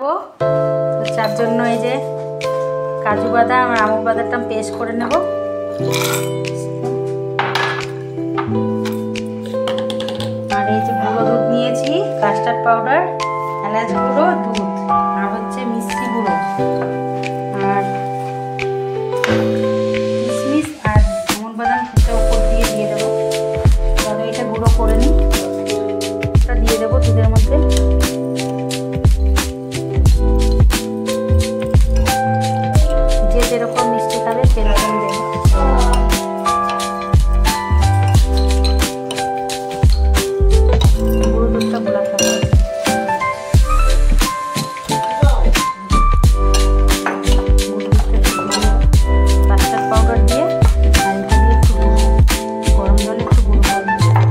তো তার জন্য এই যে কাজু বাদাম আর আমন্ড বাদামটা পেস্ট করে নেব। আর এই যে গুঁড়ো দুধ নিয়েছি, কাস্টার্ড পাউডার, এলাচ গুঁড়ো, দুধ আর হচ্ছে মিষ্টি গুঁড়ো আর কিশমিশ আর আমন্ড বাদাম উপর দিয়ে দেবো। তবে এটা গুঁড়ো করে নিই, এটা দিয়ে দেবো দুধের মধ্যে। যে যেরকম মিষ্টি খাবে সেরকম দেবো। গুঁড়ো দুধটা গোলাতে হবে। কাস্টার্ড পাউডার দিয়ে আর এটা দিয়ে একটু গরম জলে একটু গুঁড়ো করে ভালো হবে।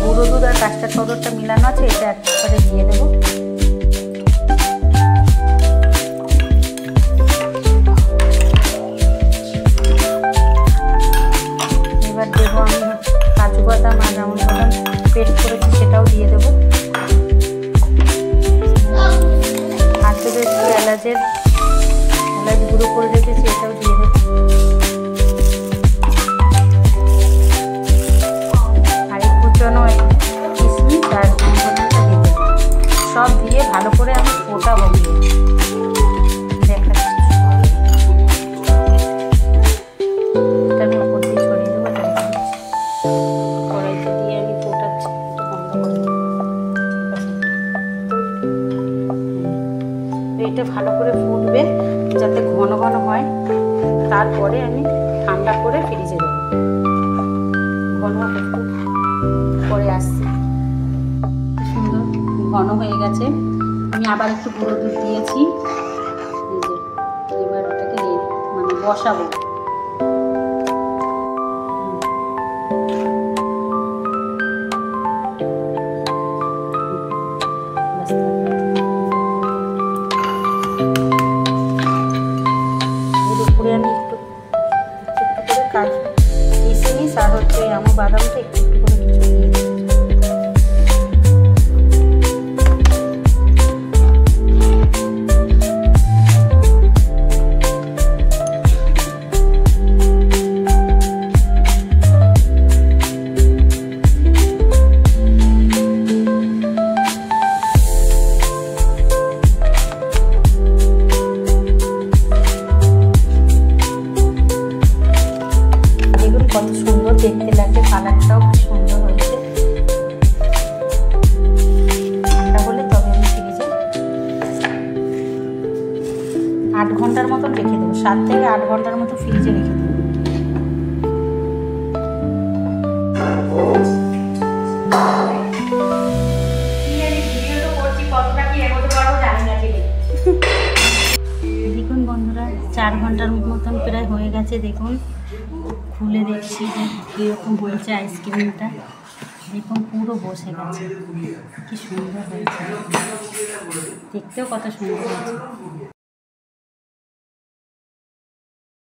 গুঁড়ো দুধ আর কাস্টার্ড পাউডারটা মিলানো আছে, এটা একবারে দিয়ে দেবো। এবার দেবো আমি কাজু বাদাম আর আমন্ড বাদাম পেস্ট করেছি, সেটাও দিয়ে দেবো। আর দেবো একটু এলাচ গুঁড়ো করে রেখেছি, এটাও দিয়ে দেবো। কিশমিশ আর বাদামটা দিয়ে দেবো। সব দিয়ে ভালো করে আমি ফোটাবো, দেখাচ্ছি। এটা আমি ওপর দিয়ে ছড়িয়ে দেবো, কড়াইতে দিয়ে আমি ফোটাচ্ছি। এটা ভালো করে ফুটবে যাতে ঘন ঘন হয়, তারপরে আমি ঠান্ডা করে ফ্রিজে দেবো। ঘন পরে আসছি, সুন্দর ঘন হয়ে গেছে। আমি আবার একটু গুঁড়ো দুধ দিয়েছি। এবার ওটাকে বসাবো। এর উপরে আমি একটু করে কাজু কিশমিশ আর হচ্ছে আমন্ড বাদামটা একটু করে কিছু দিয়ে দিই। কত সুন্দর দেখতে লাগছে, কালারটাও খুব সুন্দর হয়েছে। ঠান্ডা হলে তবে আমি ফ্রিজে 8 ঘন্টার মতন রেখে দেবো। 7 থেকে 8 ঘন্টার মতো ফ্রিজে রেখে দেবো। দেখুন বন্ধুরা, 4 ঘন্টার মতন প্রায় হয়ে গেছে। দেখুন খুলে দেখছি যে কীরকম হয়েছে আইসক্রিমটা। দেখুন পুরো বসে গেছে, কি সুন্দর হয়েছে, দেখতেও কত সুন্দর হয়েছে।